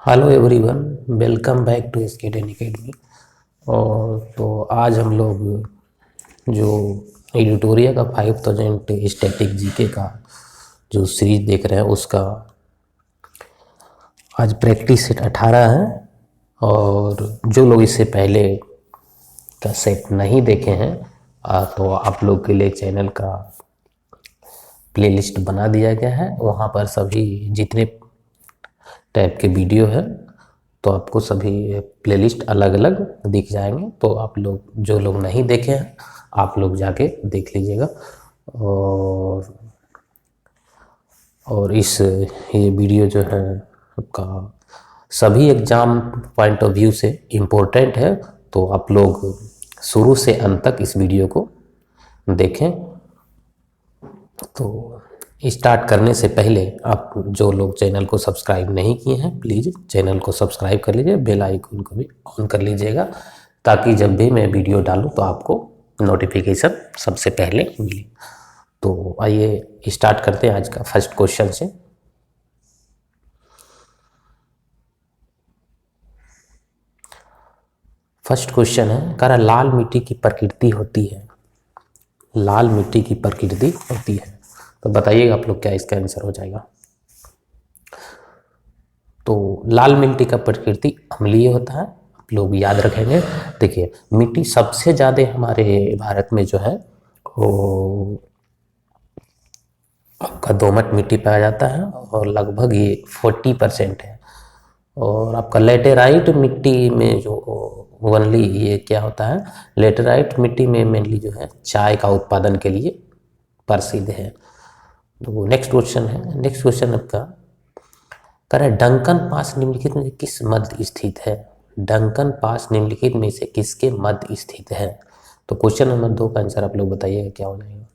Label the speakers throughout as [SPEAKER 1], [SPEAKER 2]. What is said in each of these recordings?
[SPEAKER 1] Hello everyone, welcome back to स्केडन academy. और तो आज हम लोग जो एडिटोरिया का 5000 स्टैटिक जीके का जो सीरीज देख रहे हैं उसका आज प्रैक्टिस सेट 18 है। और जो लोग इससे पहले का सेट नहीं देखे हैं तो आप लोग के लिए चैनल का प्लेलिस्ट बना दिया गया है। वहाँ पर सभी जितने टाइप के वीडियो है तो आपको सभी प्लेलिस्ट अलग अलग दिख जाएंगे। तो आप लोग जो लोग नहीं देखे हैं आप लोग जाके देख लीजिएगा। और ये वीडियो जो है आपका सभी एग्ज़ाम पॉइंट ऑफ व्यू से इम्पोर्टेंट है। तो आप लोग शुरू से अंत तक इस वीडियो को देखें। तो स्टार्ट करने से पहले आप जो लोग चैनल को सब्सक्राइब नहीं किए हैं प्लीज़ चैनल को सब्सक्राइब कर लीजिए, बेल आइकन को भी ऑन कर लीजिएगा ताकि जब भी मैं वीडियो डालूं तो आपको नोटिफिकेशन सबसे पहले मिले। तो आइए स्टार्ट करते हैं आज का फर्स्ट क्वेश्चन से। फर्स्ट क्वेश्चन है, कह रहा लाल मिट्टी की प्रकृति होती है। लाल मिट्टी की प्रकृति होती है तो बताइएगा आप लोग क्या इसका आंसर हो जाएगा। तो लाल मिट्टी का प्रकृति अम्लीय होता है, आप लोग याद रखेंगे। देखिए मिट्टी सबसे ज़्यादा हमारे भारत में जो है वो आपका दोमट मिट्टी पाया जाता है और लगभग ये 40% है। और आपका लेटेराइट मिट्टी में जो ओनली ये क्या होता है, लेटेराइट मिट्टी में मेनली जो है चाय का उत्पादन के लिए प्रसिद्ध है। तो नेक्स्ट क्वेश्चन है, नेक्स्ट क्वेश्चन आपका कह रहा है डंकन पास निम्नलिखित में किस मध्य स्थित है। डंकन पास निम्नलिखित में से किसके मध्य स्थित है। तो क्वेश्चन नंबर 2 का आंसर आप लोग बताइएगा क्या हो जाएगा।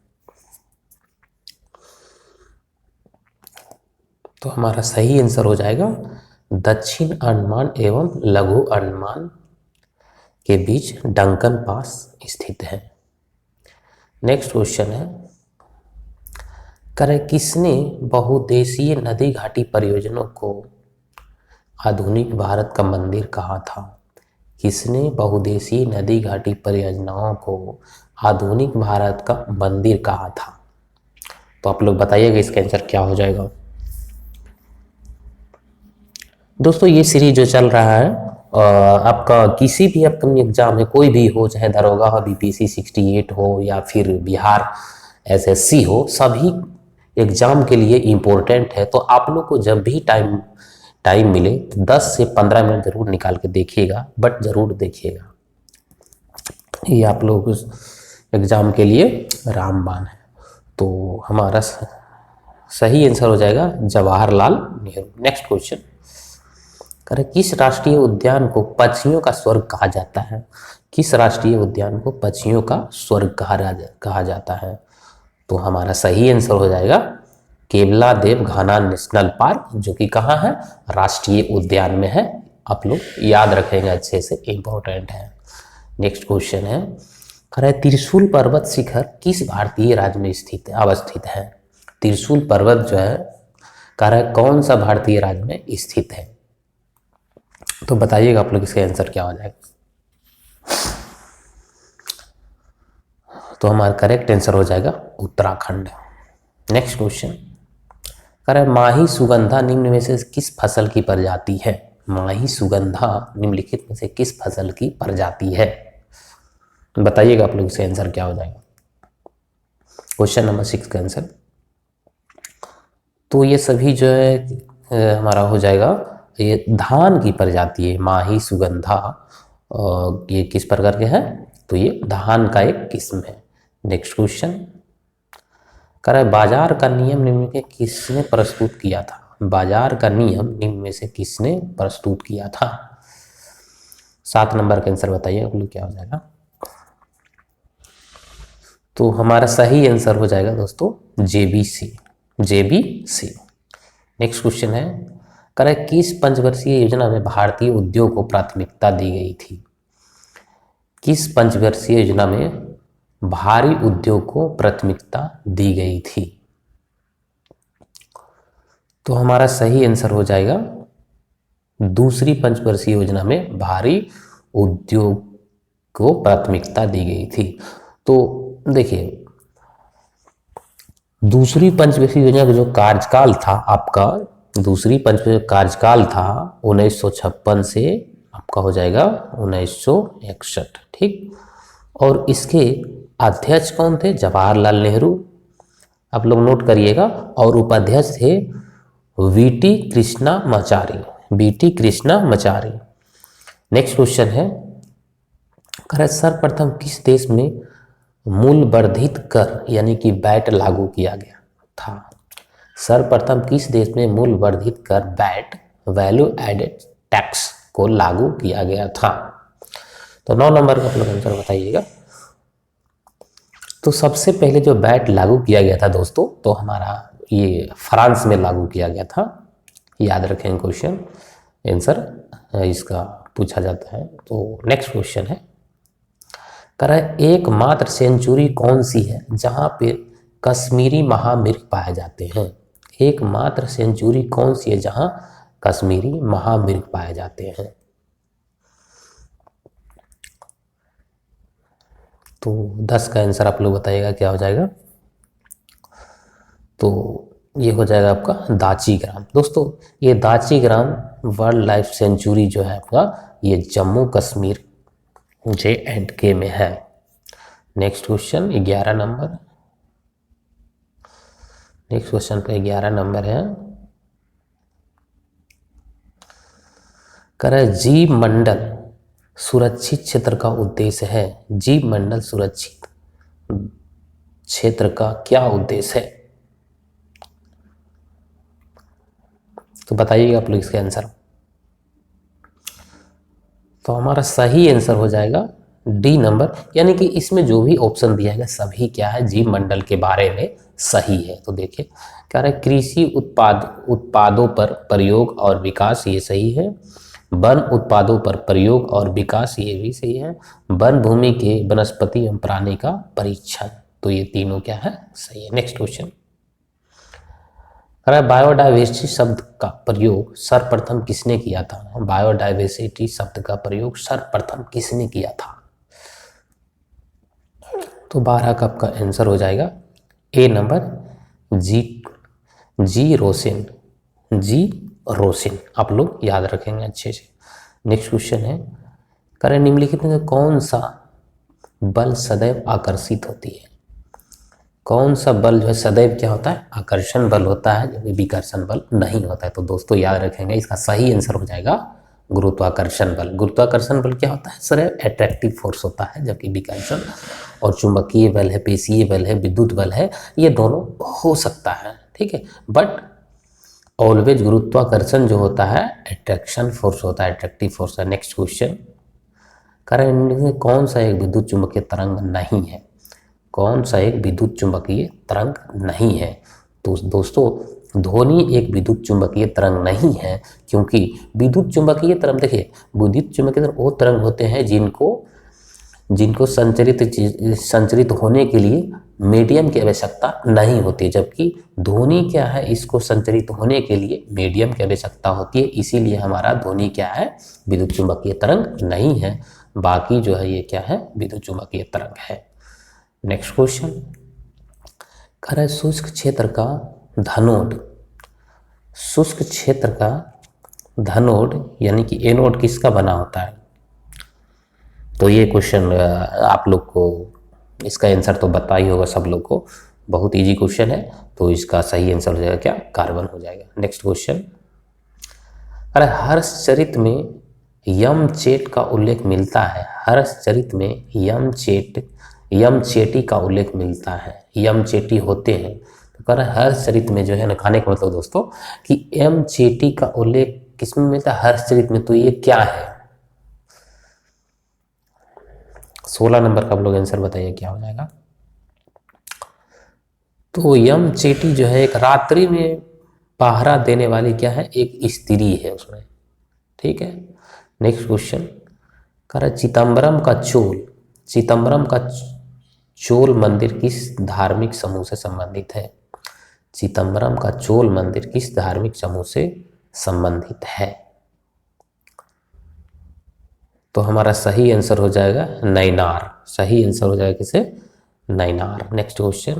[SPEAKER 1] तो हमारा सही आंसर हो जाएगा दक्षिण अंडमान एवं लघु अंडमान के बीच डंकन पास स्थित है। नेक्स्ट क्वेश्चन है, करे किसने बहुउद्देशीय नदी घाटी परियोजनाओं को आधुनिक भारत का मंदिर कहा था। किसने बहुउद्देशीय नदी घाटी परियोजनाओं को आधुनिक भारत का मंदिर कहा था। तो आप लोग बताइएगा इसका आंसर क्या हो जाएगा। दोस्तों ये सीरीज जो चल रहा है आपका किसी भी अपकमिंग एग्जाम में कोई भी हो, चाहे दरोगा हो, बीपीएससी 68 हो या फिर बिहार एसएससी हो, सभी एग्जाम के लिए इम्पोर्टेंट है। तो आप लोग को जब भी टाइम मिले तो 10 से 15 मिनट जरूर निकाल के देखिएगा, बट जरूर देखिएगा। ये आप लोग एग्जाम के लिए रामबाण है। तो हमारा सही आंसर हो जाएगा जवाहरलाल नेहरू। नेक्स्ट क्वेश्चन करे किस राष्ट्रीय उद्यान को पक्षियों का स्वर्ग कहा जाता है। किस राष्ट्रीय उद्यान को पक्षियों का स्वर्ग कहा जाता है। तो हमारा सही आंसर हो जाएगा केवला देव घाना नेशनल पार्क, जो कि कहाँ है, राष्ट्रीय उद्यान में है। आप लोग याद रखेंगे, अच्छे से इम्पोर्टेंट है। नेक्स्ट क्वेश्चन है, कह रहा है त्रिशूल पर्वत शिखर किस भारतीय राज्य में अवस्थित है। त्रिशूल पर्वत जो है कह रहा है कौन सा भारतीय राज्य में स्थित है। तो बताइएगा आप लोग इसका आंसर क्या हो जाएगा। तो हमारा करेक्ट आंसर हो जाएगा उत्तराखंड। नेक्स्ट क्वेश्चन कह रहा है माही सुगंधा निम्न में से किस फसल की प्रजाति है। माही सुगंधा निम्नलिखित में से किस फसल की प्रजाति है। बताइएगा आप लोग इसका आंसर क्या हो जाएगा। क्वेश्चन नंबर 6 का आंसर। तो ये सभी जो है हमारा हो जाएगा, ये धान की प्रजाति है माही सुगंधा। ये किस प्रकार के हैं, तो ये धान का एक किस्म है। नेक्स्ट क्वेश्चन कह रहा है बाजार का नियम निम्न में किसने प्रस्तुत किया था। बाजार का नियम निम्न में से किसने प्रस्तुत किया था। 7 नंबर का आंसर बताइए आप लोग क्या हो जाएगा। तो हमारा सही आंसर हो जाएगा दोस्तों जेबीसी। नेक्स्ट क्वेश्चन है, कह रहा है किस पंचवर्षीय योजना में भारतीय उद्योग को प्राथमिकता दी गई थी। किस पंचवर्षीय योजना में भारी उद्योग को प्राथमिकता दी गई थी। तो हमारा सही आंसर हो जाएगा दूसरी पंचवर्षीय योजना में भारी उद्योग को प्राथमिकता दी गई थी। तो देखिए, दूसरी पंचवर्षीय योजना का जो कार्यकाल था आपका, दूसरी पंचवर्षीय कार्यकाल था 1956 से आपका हो जाएगा 1961, ठीक। और इसके अध्यक्ष कौन थे? जवाहरलाल नेहरू, आप लोग नोट करिएगा। और उपाध्यक्ष थे VT Krishnamachari, VT Krishnamachari. Next question है, सर्वप्रथम किस देश में मूल्य वर्धित कर यानी कि वैट लागू किया गया था? सर्वप्रथम किस देश में मूल्य वर्धित कर वैट, वैल्यू एडेड टैक्स को लागू किया गया था? तो 9 नंबर का आप लोग आंसर बताइएगा। तो सबसे पहले जो वैट लागू किया गया था दोस्तों, तो हमारा ये फ्रांस में लागू किया गया था। याद रखें, क्वेश्चन आंसर इसका पूछा जाता है। तो नेक्स्ट क्वेश्चन है, एकमात्र सेंचुरी कौन सी है जहां पे कश्मीरी महामिर्ग पाए जाते हैं? एकमात्र सेंचुरी कौन सी है जहां कश्मीरी महामिर्ग पाए जाते हैं? तो 10 का आंसर आप लोग बताइएगा क्या हो जाएगा। तो ये हो जाएगा आपका दाची ग्राम। दोस्तों, ये दाची ग्राम वर्ल्ड लाइफ सेंचुरी जो है आपका, ये जम्मू कश्मीर JNK में है। Next question 11 number, next question पे 11 नंबर है, जीव मंडल सुरक्षित क्षेत्र का उद्देश्य है। जीव मंडल सुरक्षित क्षेत्र का क्या उद्देश्य है? तो बताइएगा आप लोग इसका आंसर। तो हमारा सही आंसर हो जाएगा डी नंबर, यानी कि इसमें जो भी ऑप्शन दिया गया सभी क्या है, जीव मंडल के बारे में सही है। तो देखिए, कह रहा है कृषि उत्पादों पर प्रयोग और विकास, ये सही है। वन उत्पादों पर प्रयोग और विकास, ये भी सही है। वन भूमि के वनस्पति एवं प्राणी का परीक्षण, तो ये तीनों क्या है, सही है। नेक्स्ट क्वेश्चन, बायोडाइवर्सिटी शब्द का प्रयोग सर्वप्रथम किसने किया था? बायोडाइवर्सिटी शब्द का प्रयोग सर्वप्रथम किसने किया था? तो 12 का आपका आंसर हो जाएगा ए नंबर, जी रोसेन, जी रोसेन, आप लोग याद रखेंगे अच्छे से। नेक्स्ट क्वेश्चन है, निम्नलिखित में कौन सा बल सदैव आकर्षित होती है? कौन सा बल जो है सदैव क्या होता है, आकर्षण बल होता है, जबकि विकर्षण बल नहीं होता है। तो दोस्तों याद रखेंगे, इसका सही आंसर हो जाएगा गुरुत्वाकर्षण बल। गुरुत्वाकर्षण बल क्या होता है, सदैव अट्रैक्टिव फोर्स होता है, जबकि विकर्षण और चुंबकीय बल है, पेशीय बल है, विद्युत बल है, ये दोनों हो सकता है, ठीक है। बट ऑलवेज गुरुत्वाकर्षण जो होता है अट्रैक्शन फोर्स होता है, अट्रैक्टिव फोर्स है। नेक्स्ट क्वेश्चन, कौन सा एक विद्युत चुंबकीय तरंग नहीं है? कौन सा एक विद्युत चुंबकीय तरंग नहीं है? तो दोस्तों, ध्वनि एक विद्युत चुंबकीय तरंग नहीं है, क्योंकि विद्युत चुंबकीय तरंग, देखिए विद्युत चुंबकीय तरंग वो तरंग होते हैं जिनको संचरित होने के लिए मीडियम की आवश्यकता नहीं होती, जबकि ध्वनि क्या है, इसको संचरित होने के लिए मीडियम की आवश्यकता होती है। इसीलिए हमारा ध्वनि क्या है, विद्युत चुंबकीय तरंग नहीं है। बाकी जो है ये क्या है, विद्युत चुंबकीय तरंग है। नेक्स्ट क्वेश्चन, शुष्क क्षेत्र का धनोड, शुष्क क्षेत्र का धनोड यानी कि एनोड किसका बना होता है? तो ये क्वेश्चन आप लोग को इसका आंसर तो पता ही होगा सब लोग को, बहुत इजी क्वेश्चन है। तो इसका सही आंसर हो जाएगा क्या, कार्बन हो जाएगा। नेक्स्ट क्वेश्चन, हर्षचरित में यमचेट का उल्लेख मिलता है। हर्षचरित में यमचेटी का उल्लेख मिलता है, यमचेटी होते हैं। तो कह रहा है हर्षचरित में जो है ना, खाने का मतलब दोस्तों कि यमचेटी का उल्लेख किसमें मिलता है, हर्षचरित में। तो ये क्या है? 16 नंबर का आप लोग आंसर बताइए क्या हो जाएगा। तो यमचेटी जो है एक रात्रि में पहरा देने वाली क्या है, एक स्त्री है उसमें, ठीक है। नेक्स्ट क्वेश्चन, कह रहा है चिदम्बरम का चोल मंदिर किस धार्मिक समूह से संबंधित है? चिदम्बरम का चोल मंदिर किस धार्मिक समूह से संबंधित है? तो हमारा सही आंसर हो जाएगा नैनार। सही आंसर हो जाएगा किसे? नैनार। नेक्स्ट क्वेश्चन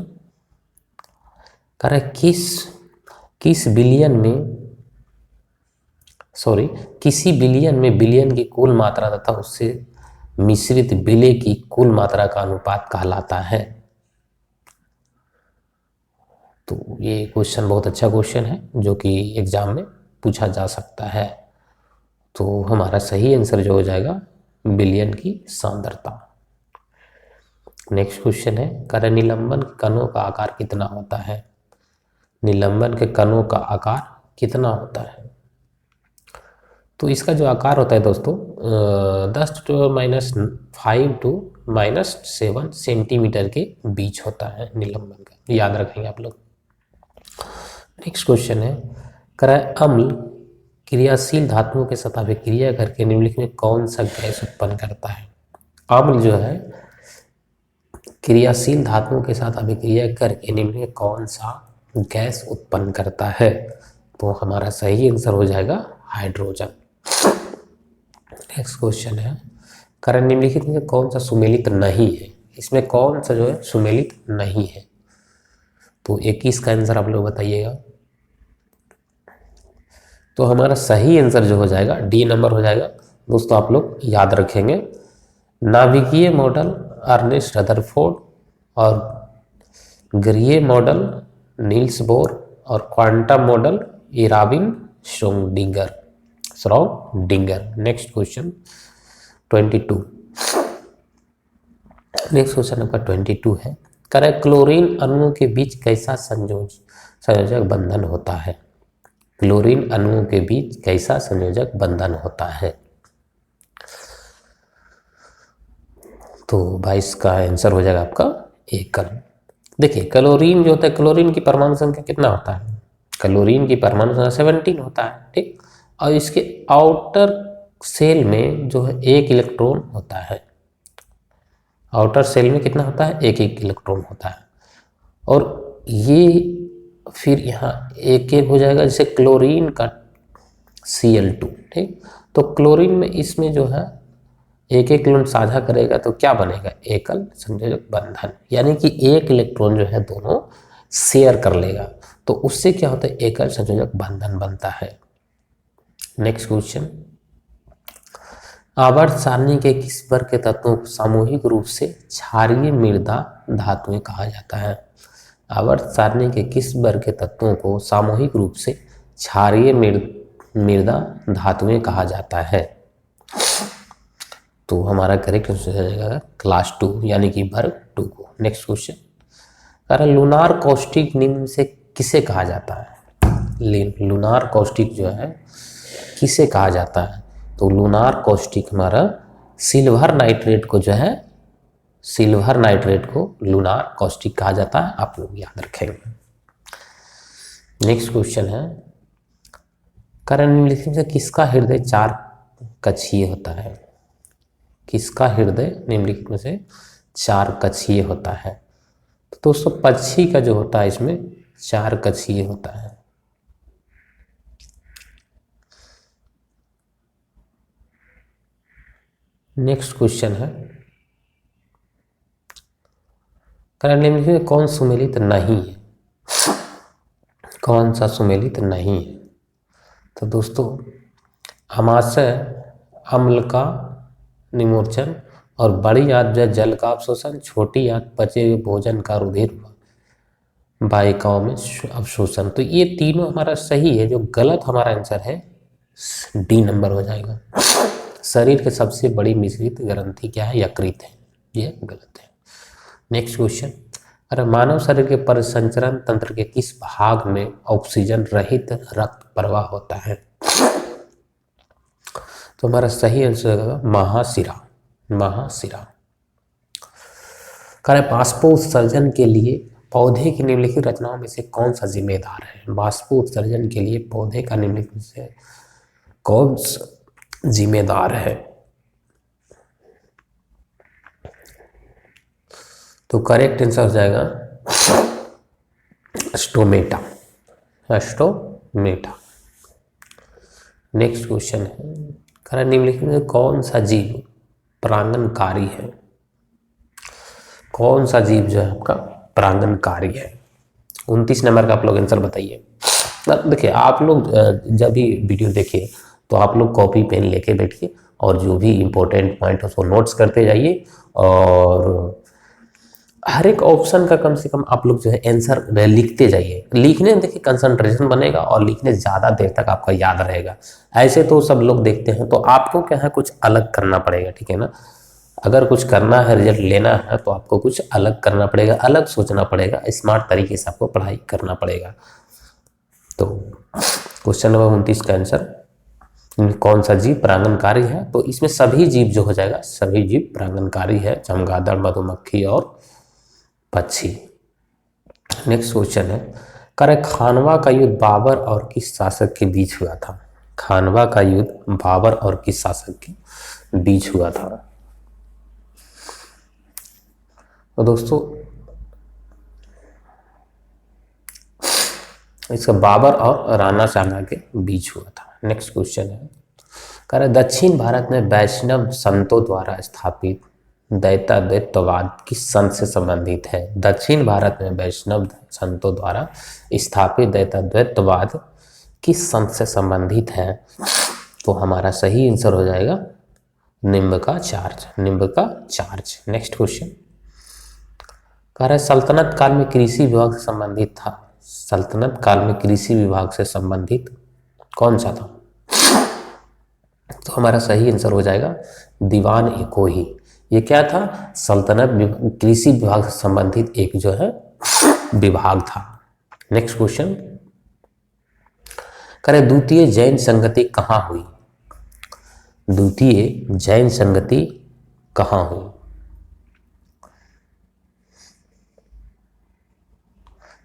[SPEAKER 1] कह रहा है किस बिलियन में किसी बिलियन में बिलियन की कुल मात्रा तथा उससे मिश्रित विलय की कुल मात्रा का अनुपात कहलाता है। तो ये क्वेश्चन बहुत अच्छा क्वेश्चन है जो कि एग्जाम में पूछा जा सकता है। तो हमारा सही आंसर जो हो जाएगा बिलियन की सांद्रता। नेक्स्ट क्वेश्चन है कह निलंबन के कणों का आकार कितना होता है? निलंबन के कणों का आकार कितना होता है? तो इसका जो आकार होता है दोस्तों 10⁻⁵ टू -7 सेंटीमीटर के बीच होता है निलंबन का, याद रखेंगे आप लोग। नेक्स्ट क्वेश्चन है अम्ल क्रियाशील धातुओं के साथ अभिक्रिया करके निम्नलिखित में कौन सा गैस उत्पन्न करता है? अम्ल जो है क्रियाशील धातुओं के साथ अभिक्रिया करके निम्नलिखित में कौन सा गैस उत्पन्न करता है? तो हमारा सही आंसर हो जाएगा हाइड्रोजन। नेक्स्ट क्वेश्चन है निम्नलिखित में कौन सा सुमेलित नहीं है? इसमें कौन सा जो है सुमेलित नहीं है? तो 21 का आंसर आप लोग बताइएगा। तो हमारा सही आंसर जो हो जाएगा डी नंबर हो जाएगा। दोस्तों आप लोग याद रखेंगे नाभिकीय मॉडल अर्नेस्ट रदरफोर्ड और ग्रिए मॉडल नील्स बोर और quantum model Erwin Schrodinger. Next question 22। Next question number 22 है क्लोरीन अणुओं के बीच कैसा संयोजक बंधन होता है? क्लोरीन अणुओं के बीच कैसा संयोजक बंधन होता है? तो 22 का आंसर हो जाएगा आपका एकल। देखिए क्लोरीन जो होता है, क्लोरीन की परमाणु संख्या कितना होता है? क्लोरीन की परमाणु संख्या 17 होता है, ठीक। और इसके आउटर सेल में जो है 1 इलेक्ट्रॉन होता है। आउटर सेल में कितना होता है? 1 इलेक्ट्रॉन होता है। और ये फिर यहाँ एक हो जाएगा जैसे क्लोरीन का Cl2, ठीक। तो क्लोरीन में इसमें जो है 1 इलेक्ट्रॉन साझा करेगा तो क्या बनेगा? एकल संयोजक बंधन, यानी कि 1 इलेक्ट्रॉन जो है दोनों शेयर कर लेगा, तो उससे क्या होता है? एकल संयोजक बंधन बनता है। नेक्स्ट क्वेश्चन आवर्त सारणी के किस वर्ग के तत्वों को सामूहिक रूप से क्षारीय मृदा धातुएं कहा जाता है? आवर्त सारणी के किस वर्ग के तत्वों को सामूहिक रूप से क्षारीय मृदा धातुएं कहा जाता है? तो हमारा करेक्ट आंसर हो जाएगा क्लास 2 यानी कि वर्ग 2 को। नेक्स्ट क्वेश्चन लूनार कॉस्टिक निम्न से किसे कहा जाता है? लूनार कॉस्टिक जो है किसे कहा जाता है? तो लूनार कॉस्टिक हमारा सिल्वर नाइट्रेट को जो है, सिल्वर नाइट्रेट को लूनार कॉस्टिक कहा जाता है, आप लोग याद रखेंगे। नेक्स्ट क्वेश्चन है निम्नलिखित से किसका हृदय 4 कक्षीय होता है? किसका हृदय निम्नलिखित में से 4 कक्षीय होता है? तो दोस्तों पक्षी का जो होता है इसमें 4 कक्षीय होता है। नेक्स्ट क्वेश्चन है निम्नलिखित में कौन सुमेलित नहीं है? कौन सा सुमेलित नहीं है? तो दोस्तों आमाशय, अम्ल का निमोचन और बड़ी आंत जल का अवशोषण, छोटी आंत पचे हुए भोजन का रुधिर वाहिकाओं में अवशोषण। तो ये तीनों हमारा सही है। जो गलत हमारा आंसर है डी नंबर हो जाएगा। शरीर के सबसे बड़ी मिश्रित ग्रंथि क्या है? यकृत है, ये गलत है। नेक्स्ट क्वेश्चन मानव शरीर के परिसंचरण तंत्र के किस भाग में ऑक्सीजन रहित रक्त प्रवाह होता है? तो हमारा सही आंसर होगा महाशिरा। महाशिरा। बाष्पोत्सर्जन के लिए पौधे की निम्नलिखित रचनाओं में से कौन सा जिम्मेदार है? बाष्पोत्सर्जन के लिए पौधे का निम्नलिखित से कौन सा जिम्मेदार है? तो करेक्ट आंसर हो जाएगा स्टोमेटा। स्टोमेटा। नेक्स्ट क्वेश्चन कह रहा निम्नलिखित में कौन सा जीव परागणकारी है? कौन सा जीव जो है आपका परागणकारी है? 29 नंबर का आप लोग आंसर बताइए। देखिए आप लोग जब भी वीडियो देखिए तो आप लोग कॉपी पेन लेके बैठिए और जो भी इम्पोर्टेंट पॉइंट है उसको नोट्स करते जाइए और हर एक ऑप्शन का कम से कम आप लोग जो है आंसर लिखते जाइए। लिखने में देखिए कंसंट्रेशन बनेगा और लिखने ज़्यादा देर तक आपका याद रहेगा। ऐसे तो सब लोग देखते हैं, तो आपको क्या है कुछ अलग करना पड़ेगा, ठीक है ना। अगर कुछ करना है, रिजल्ट लेना है, तो आपको कुछ अलग करना पड़ेगा, अलग सोचना पड़ेगा, स्मार्ट तरीके से आपको पढ़ाई करना पड़ेगा। तो क्वेश्चन नंबर 29 का आंसर कौन सा जीव परागणकारी है? तो इसमें सभी जीव जो हो जाएगा, सभी जीव परागणकारी है, चमगादड़, मधुमक्खी और पक्षी। नेक्स्ट क्वेश्चन है, करे खानवा का युद्ध बाबर और किस शासक के बीच हुआ था? खानवा का युद्ध बाबर और किस शासक के बीच हुआ था? तो दोस्तों इसका बाबर और राणा सांगा के बीच हुआ था। नेक्स्ट क्वेश्चन है, कह रहे दक्षिण भारत में वैष्णव संतों द्वारा स्थापित द्वैतवाद किस संत से संबंधित है? दक्षिण भारत में वैष्णव संतों द्वारा स्थापित द्वैतवाद किस संत से संबंधित है? तो हमारा सही आंसर हो जाएगा निम्बकाचार्य, निम्बकाचार्य। नेक्स्ट क्वेश्चन, कह रहे सल्तनत काल में कृषि विभाग से संबंधित था। सल्तनत काल में कृषि विभाग से संबंधित कौन सा था? तो हमारा सही आंसर हो जाएगा दीवान एकोही। ये क्या था? सल्तनत कृषि विभाग से संबंधित एक जो है विभाग था। नेक्स्ट क्वेश्चन, करें द्वितीय जैन संगति कहाँ हुई? द्वितीय जैन संगति कहाँ हुई?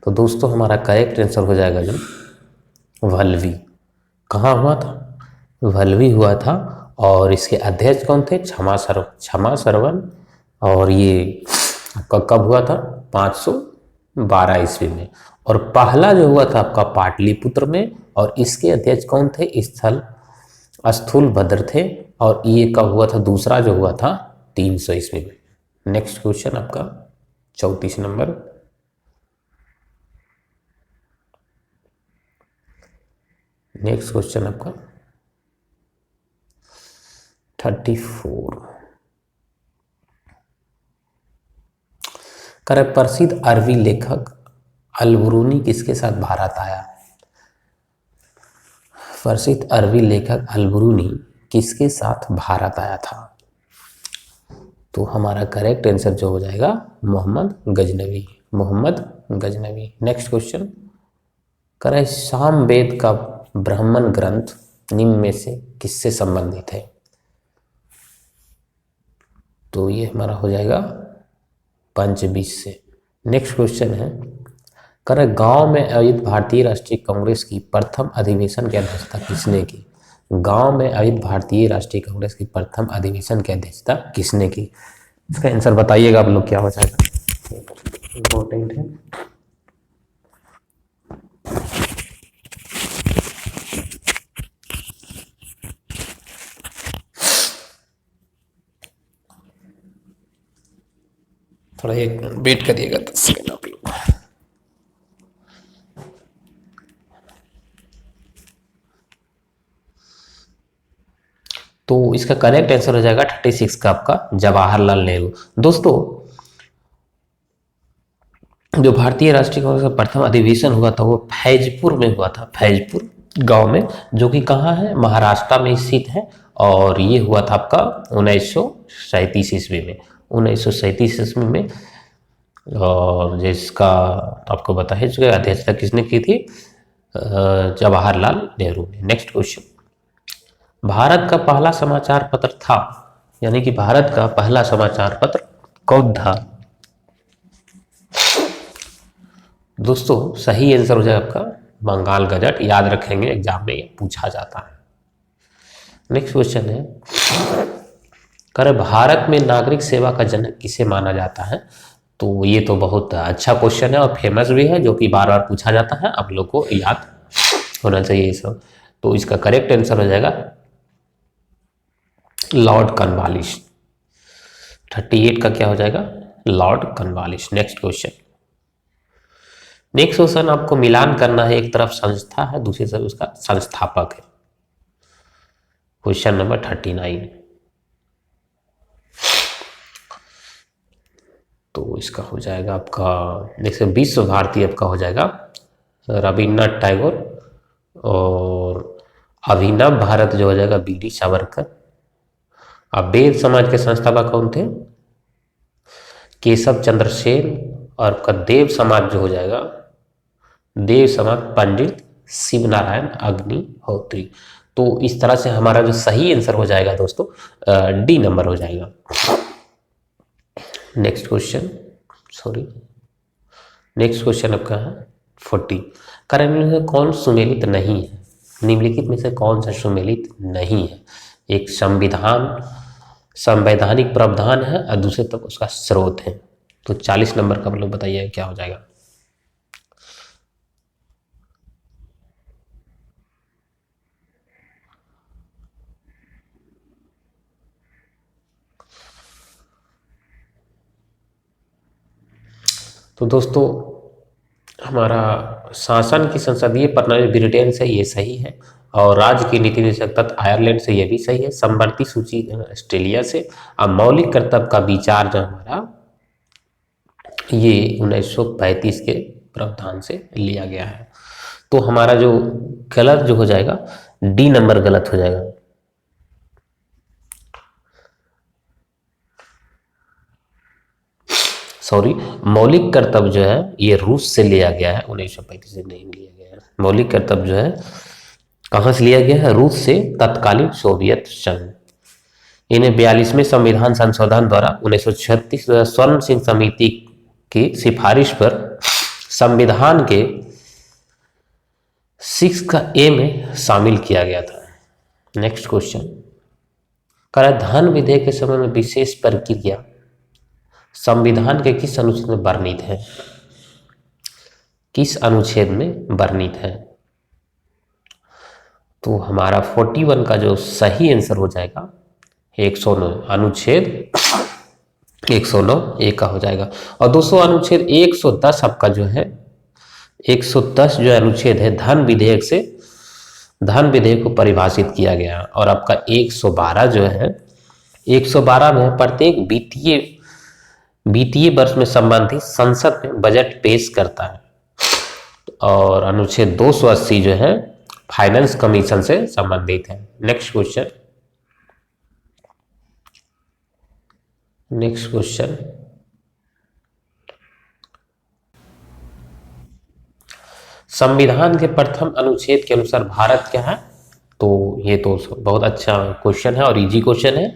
[SPEAKER 1] तो दोस्तों हमारा करेक्ट आंसर हो जाएगा जो वल्लवी। कहाँ हुआ था? वल्लवी हुआ था। और इसके अध्यक्ष कौन थे? क्षमा सरवन। और ये आपका कब हुआ था? 512 ईस्वी में। और पहला जो हुआ था आपका पाटलिपुत्र में, और इसके अध्यक्ष कौन थे? स्थूलभद्र थे। और ये कब हुआ था? दूसरा जो हुआ था 300 ईस्वी में। नेक्स्ट क्वेश्चन आपका 34 नंबर, नेक्स्ट क्वेश्चन आपका 34। करे प्रसिद्ध अरबी लेखक अल-बिरूनी किसके साथ भारत आया? प्रसिद्ध अरबी लेखक अल-बिरूनी किसके साथ भारत आया था? तो हमारा करेक्ट आंसर जो हो जाएगा मोहम्मद गजनवी, मोहम्मद गजनवी। नेक्स्ट क्वेश्चन, करे सामवेद का ब्राह्मण ग्रंथ निम्न में से किससे संबंधित है? तो ये हमारा हो जाएगा पंचबीस से। नेक्स्ट क्वेश्चन है, करे गांव में आयोजित भारतीय राष्ट्रीय कांग्रेस की प्रथम अधिवेशन की अध्यक्षता किसने की? गांव में आयोजित भारतीय राष्ट्रीय कांग्रेस की प्रथम अधिवेशन की अध्यक्षता किसने की? इसका आंसर बताइएगा आप लोग, क्या हो जाएगा? इम्पोर्टेंट है। थोड़ा एक वेट करिएगा 10 सेकंड आप लोग। तो इसका करेक्ट आंसर हो जाएगा 36 का आपका जवाहरलाल नेहरू। दोस्तों जो भारतीय राष्ट्रीय कांग्रेस का प्रथम अधिवेशन हुआ था वो फैजपुर में हुआ था, फैजपुर गांव में, जो कि कहाँ है? महाराष्ट्र में स्थित है। और ये हुआ था आपका 1937 ईस्वी में, 1937 ईस्वी में। और जिसका आपको बताया चुका अध्यक्षता किसने की थी? जवाहरलाल नेहरू ने। नेक्स्ट क्वेश्चन, भारत का पहला समाचार पत्र था, यानी कि भारत का पहला समाचार पत्र कौन था? दोस्तों सही आंसर हो जाएगा आपका बंगाल गजट। याद रखेंगे, एग्जाम में ये पूछा जाता है। नेक्स्ट क्वेश्चन है, कर भारत में नागरिक सेवा का जनक किसे माना जाता है? तो ये तो बहुत अच्छा क्वेश्चन है और फेमस भी है, जो कि बार बार पूछा जाता है, आप लोग को याद होना चाहिए ये सब। तो इसका करेक्ट आंसर हो जाएगा लॉर्ड कॉर्नवालिस। 38 का क्या हो जाएगा? Lord Cornwallis. Next question. Next question आपको मिलान करना है, एक तरफ संस्था है, दूसरी तरफ उसका संस्थापक है। Question number 39। तो इसका हो जाएगा आपका, देखिए विश्व भारती आपका हो जाएगा रविन्द्रनाथ टैगोर, और अभिनव भारत जो हो जाएगा बीडी सावरकर। अब वेद समाज के संस्थापक कौन थे? केशव चंद्र सेन। और आपका देव समाज जो हो जाएगा, देव समाज पंडित शिव नारायण अग्निहोत्री। तो इस तरह से हमारा जो सही आंसर हो जाएगा दोस्तों डी नंबर हो जाएगा। Next question, sorry, next question आपका है 40। निम्नलिखित में कौन सुमेलित नहीं है? निम्नलिखित में से कौन सा सुमेलित नहीं है? एक संवैधानिक प्रावधान है और दूसरे तक उसका स्रोत है। तो 40 नंबर का मतलब बताइए क्या हो जाएगा? तो दोस्तों हमारा शासन की संसदीय प्रणाली ब्रिटेन से ये सही है, और राज्य की नीति निदेशक तत्व आयरलैंड से ये भी सही है। समवर्ती सूची ऑस्ट्रेलिया से। अब मौलिक कर्तव्य का विचार जो हमारा ये 1935 के प्रावधान से लिया गया है। तो हमारा जो गलत जो हो जाएगा डी नंबर गलत हो जाएगा। सॉरी, मौलिक कर्तव्य जो है ये रूस से लिया गया है, 1935 से नहीं लिया गया है। मौलिक कर्तव्य जो है कहाँ से लिया गया है? रूस से, तत्कालीन सोवियत संघ। इन्हें 42वें संविधान संशोधन द्वारा 1936 स्वर्ण सिंह समिति की सिफारिश पर संविधान के 6 का ए में शामिल किया गया था। नेक्स्ट क्वेश्चन, कराधान विधेयक के समय में विशेष प्रक्रिया संविधान के किस अनुच्छेद में वर्णित है? किस अनुच्छेद में वर्णित है? तो हमारा 41 का जो सही आंसर हो जाएगा 109, अनुच्छेद 109 ए का हो जाएगा। और दोस्तों अनुच्छेद 110 आपका जो है 110 जो अनुच्छेद है धन विधेयक से, धन विधेयक को परिभाषित किया गया। और आपका 112 जो है 112 में प्रत्येक वित्तीय वर्ष में संबंधित संसद में बजट पेश करता है। और अनुच्छेद 280 जो है फाइनेंस कमीशन से संबंधित है। नेक्स्ट क्वेश्चन, नेक्स्ट क्वेश्चन, संविधान के प्रथम अनुच्छेद के अनुसार भारत क्या है? तो ये तो बहुत अच्छा क्वेश्चन है और इजी क्वेश्चन है।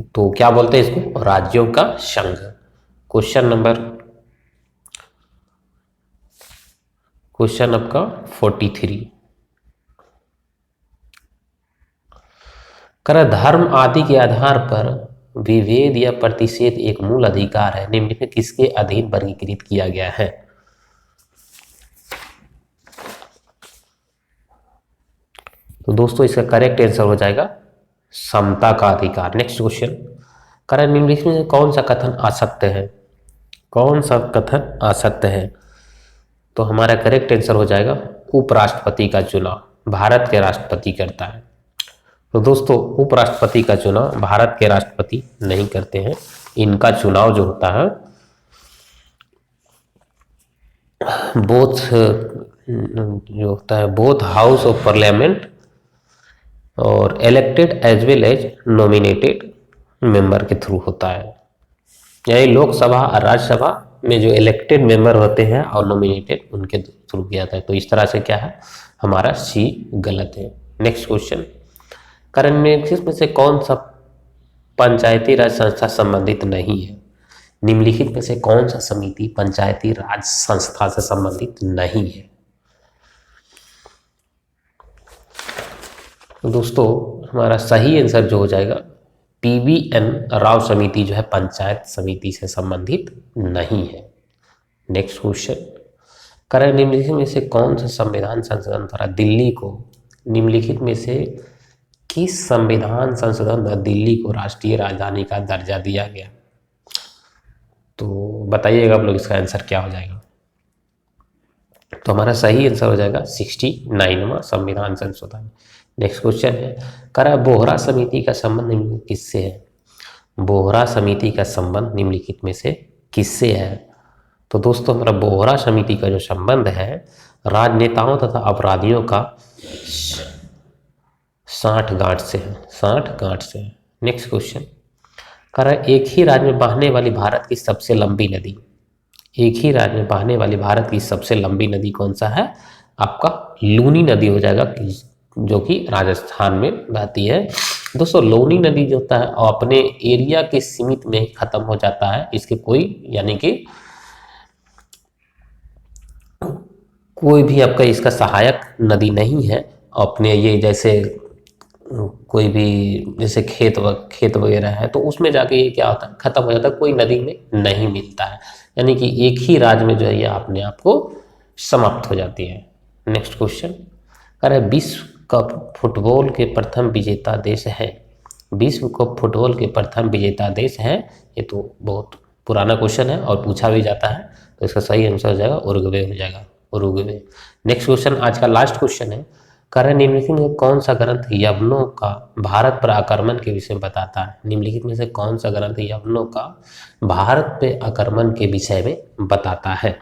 [SPEAKER 1] तो क्या बोलते हैं इसको? राज्यों का संघ। क्वेश्चन आपका 43। कर धर्म आदि के आधार पर विभेद या प्रतिषेध एक मूल अधिकार है, निम्नलिखित किसके अधीन वर्गीकृत किया गया है? तो दोस्तों इसका करेक्ट आंसर हो जाएगा समता का अधिकार। नेक्स्ट क्वेश्चन, कारण निम्नलिखित में कौन सा कथन असत्य है? कौन सा कथन असत्य है? तो हमारा करेक्ट आंसर हो जाएगा उपराष्ट्रपति का चुनाव भारत के राष्ट्रपति करता है। तो दोस्तों उपराष्ट्रपति का चुनाव भारत के राष्ट्रपति नहीं करते हैं, इनका चुनाव जो होता है बोथ हाउस ऑफ पार्लियामेंट और elected as well as nominated member के थ्रू होता है। यानी लोकसभा और राज्यसभा में जो इलेक्टेड मेंबर होते हैं और नॉमिनेटेड उनके थ्रू किया जाता है। तो इस तरह से क्या है हमारा सी गलत है। नेक्स्ट क्वेश्चन, कारण में से कौन सा पंचायती राज संस्था संबंधित नहीं है? निम्नलिखित में से कौन सा समिति पंचायती राज संस्था से संबंधित नहीं है? तो दोस्तों हमारा सही आंसर जो हो जाएगा PVN राव समिति जो है पंचायत समिति से संबंधित नहीं है। नेक्स्ट क्वेश्चन, कारण निम्नलिखित में से कौन सा संविधान संशोधन द्वारा दिल्ली को निम्नलिखित में से किस संविधान संशोधन द्वारा दिल्ली को राष्ट्रीय राजधानी का दर्जा दिया गया? तो बताइएगा आप लोग, इसका आंसर क्या हो जाएगा? तो हमारा सही आंसर हो जाएगा 69वां संविधान संशोधन। नेक्स्ट क्वेश्चन है, करा बोहरा समिति का संबंध निम्नलिखित किससे है? बोहरा समिति का संबंध निम्नलिखित में से किससे है? तो दोस्तों हमारा बोहरा समिति का जो संबंध है राजनेताओं तथा अपराधियों का साठगांठ से है, साठगांठ से है। नेक्स्ट क्वेश्चन, करा एक ही राज्य में बहने वाली भारत की सबसे लंबी नदी, एक ही राज्य में बहने वाली भारत की सबसे लंबी नदी कौन सा है? आपका लूनी नदी हो जाएगा, जो कि राजस्थान में बहती है। दोस्तों लूनी नदी जो होता है और अपने एरिया के सीमित में ही खत्म हो जाता है, इसके कोई यानी कि कोई भी आपका इसका सहायक नदी नहीं है। अपने ये जैसे कोई भी जैसे खेत वगैरह है तो उसमें जाके ये क्या होता है, खत्म हो जाता है, कोई नदी में नहीं मिलता है, यानी कि एक ही राज्य में जो है ये अपने आप को समाप्त हो जाती है। नेक्स्ट क्वेश्चन, अरे विश्व कप फुटबॉल के प्रथम विजेता देश है, विश्व कप फुटबॉल के प्रथम विजेता देश है? ये तो बहुत पुराना क्वेश्चन है और पूछा भी जाता है, तो इसका सही आंसर हो जाएगा उरुग्वे हो जाएगा, उरुग्वे। नेक्स्ट क्वेश्चन आज का लास्ट क्वेश्चन है, करें निम्नलिखित में कौन सा ग्रंथ यवनों का भारत पर आक्रमण के विषय में बताता है? निम्नलिखित में से कौन सा ग्रंथ यवनों का भारत पे आक्रमण के विषय में बताता है?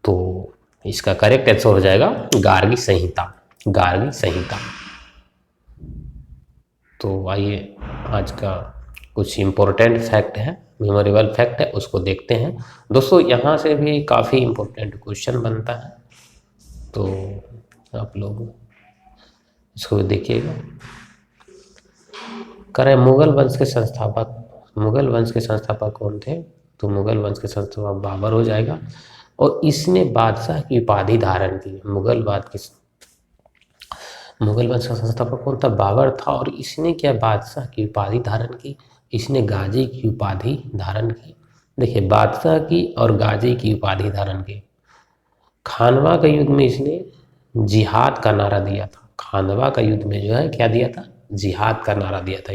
[SPEAKER 1] तो इसका करेक्ट आंसर हो जाएगा गार्गी संहिता, गार्गी संहिता। तो आइए आज का कुछ इम्पोर्टेंट फैक्ट है, मेमोरेबल फैक्ट है, उसको देखते हैं। दोस्तों यहाँ से भी काफ़ी इम्पोर्टेंट क्वेश्चन बनता है, तो आप लोग इसको देखिएगा। करें मुगल वंश के संस्थापक, मुगल वंश के संस्थापक कौन थे? तो मुगल वंश के संस्थापक बाबर हो जाएगा, और इसने बादशाह की उपाधि धारण की। मुगल वंश का संस्थापक कौन था? बाबर था, और इसने क्या बादशाह की उपाधि धारण की? इसने गाजी की उपाधि धारण की। देखिए बादशाह की और गाजी की उपाधि धारण की। खानवा के युद्ध में इसने जिहाद का नारा दिया था, खानवा का युद्ध में जो है क्या दिया था? जिहाद का नारा दिया था।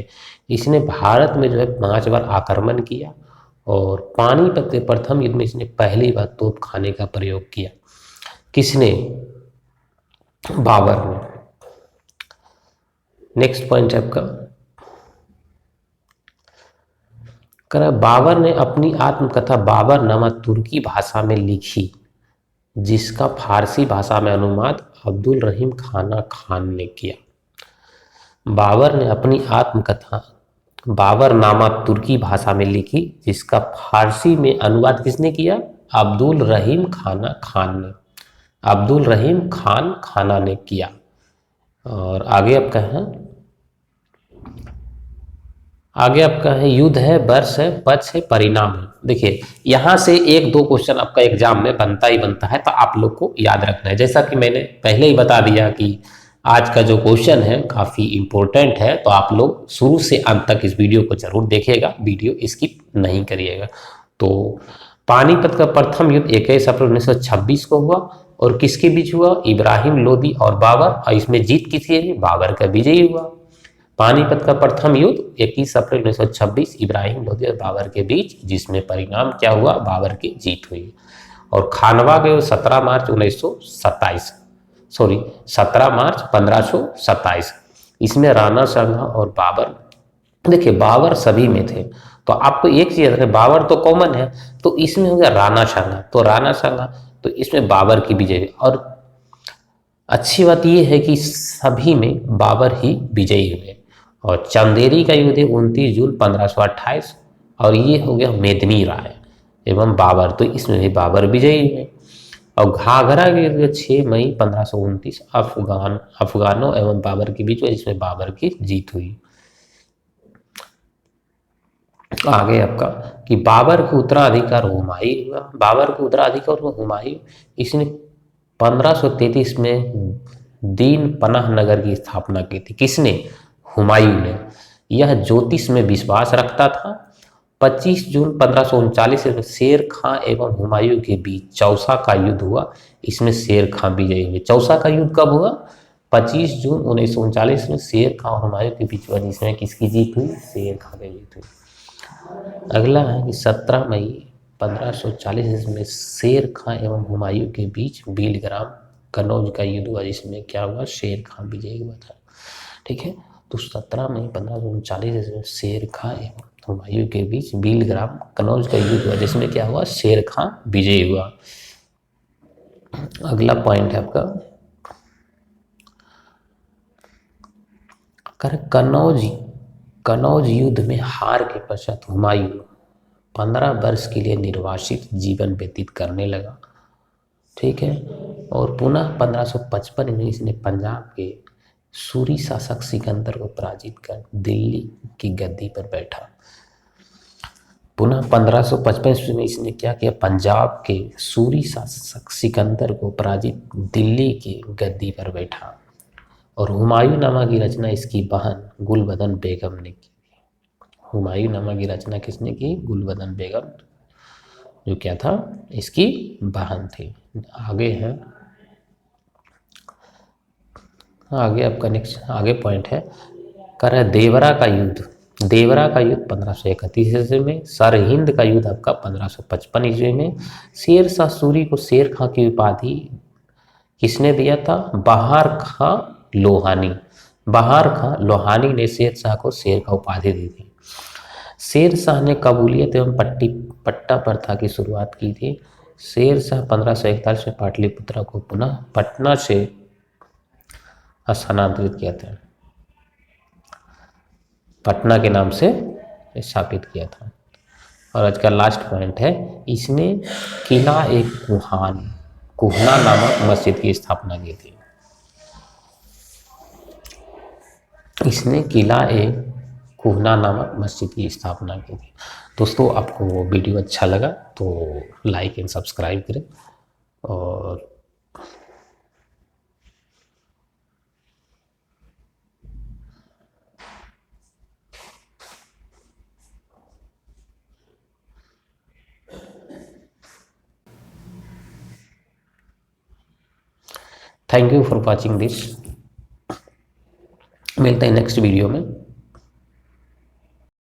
[SPEAKER 1] इसने भारत में जो है 5 बार आक्रमण किया, और पानीपत के प्रथम युद्ध में इसने पहली बार तोप खाने का प्रयोग किया। किसने? बाबर ने। नेक्स्ट पॉइंट है आपका, बाबर ने अपनी आत्मकथा बाबरनामा तुर्की भाषा में लिखी, जिसका फारसी भाषा में अनुवाद अब्दुल रहीम खान ने किया। बाबर ने अपनी आत्मकथा बाबरनामा तुर्की भाषा में लिखी, जिसका फारसी में अनुवाद किसने किया? अब्दुल रहीम खान ने, अब्दुल रहीम खाना ने किया। और आगे आपका है युद्ध है, वर्ष है, पक्ष है, परिणाम है। देखिए यहाँ से 1-2 क्वेश्चन आपका एग्जाम में बनता ही बनता है, तो आप लोग को याद रखना है। जैसा कि मैंने पहले ही बता दिया कि आज का जो क्वेश्चन है काफ़ी इम्पोर्टेंट है, तो आप लोग शुरू से अंत तक इस वीडियो को जरूर देखिएगा, वीडियो स्किप नहीं करिएगा। तो पानीपत का प्रथम युद्ध 21 अप्रैल 1926 को हुआ, और किसके बीच हुआ? इब्राहिम लोदी और बाबर, और इसमें जीत किसकी है? बाबर का विजयी हुआ। पानीपत का प्रथम युद्ध 21 अप्रैल 1926 इब्राहिम लोदी और बाबर के बीच, जिसमें परिणाम क्या हुआ? बाबर की जीत हुई। और खानवा के 17 मार्च 1527, इसमें राणा सांगा और बाबर, देखिए बाबर सभी में थे, तो आपको एक चीज रखें, बाबर तो कॉमन है, तो इसमें हो गया राणा सांगा, तो राणा सांगा, तो इसमें बाबर की विजय। और अच्छी बात यह है कि सभी में बाबर ही विजयी हुए। और चंदेरी का युद्ध 29 जून 1528, और ये हो गया मेदिनी राय एवं बाबर, तो इसमें भी बाबर विजयी हुए। और घाघरा के युद्ध 6 मई 1529 अफगानों एवं बाबर के बीच में, जिसमें बाबर की जीत हुई। आगे आपका कि बाबर का उत्तराधिकार हुमायूं हुआ। बाबर का उत्तराधिकार हुमायूं, इसने 1533 में दीन पनाह नगर की स्थापना की थी। किसने? हुमायूं ने। यह ज्योतिष में विश्वास रखता था। 25 जून 1539 में शेर खां एवं हुमायूं के बीच चौसा का युद्ध हुआ, इसमें शेर खां विजयी हुए। चौसा का युद्ध कब हुआ? 25 जून 1939 में शेर खां और हुमायूं के बीच हुआ, जिसमें किसकी जीत हुई? शेर खां की जीत हुई। अगला है कि 17 मई 1540 ईस्वी में शेर खां एवं हुमायूं के बीच भीलग्राम कनौज का युद्ध हुआ, जिसमें क्या हुआ? शेर खां विजयी हुआ था। ठीक है, तो 17 मई 1539 ईस्वी में शेर खां एवं हुमायूं के बीच भीलग्राम कनौज का युद्ध हुआ, जिसमें क्या हुआ? शेर खां विजयी हुआ। अगला पॉइंट है आपका कनौज युद्ध में हार के पश्चात हुमायूं 15 वर्ष के लिए निर्वासित जीवन व्यतीत करने लगा। ठीक है, और पुनः 1555 में इसने पंजाब के सूरी शासक सिकंदर को पराजित कर दिल्ली की गद्दी पर बैठा। पुनः 1555 में इसने क्या किया? पंजाब के सूरी शासक सिकंदर को पराजित दिल्ली की गद्दी पर बैठा। और हुमायूं नामा की रचना इसकी बहन गुलबदन बेगम ने की। हुमायूं नामा की रचना किसने की? गुलबदन बेगम, जो क्या था? इसकी बहन थी। आगे है, आगे आपका नेक्स्ट आगे पॉइंट है कर है देवरा का युद्ध। देवरा का युद्ध 1531 ईस्वी में, सरहिंद का युद्ध आपका 1555 ईस्वी में। शेर शाह सूरी को शेर खां की उपाधि किसने दिया था? बहार खां लोहानी। बहार खां लोहानी ने शेर शाह को शेर का उपाधि दी थी। शेर शाह ने कबूलियत एवं पट्टा प्रथा की शुरुआत की थी। शेर शाह 1541 में पाटलिपुत्र को पुनः पटना से स्थानांतरित किया था, पटना के नाम से स्थापित किया था। और आज का लास्ट पॉइंट है, इसने किला एक कुहना नामक मस्जिद की स्थापना की थी। इसने किला एक कुहना नामक मस्जिद की स्थापना की थी। दोस्तों, आपको वो वीडियो अच्छा लगा तो लाइक एंड सब्सक्राइब करें। और thank you for watching this. मिलते हैं नेक्स्ट वीडियो में।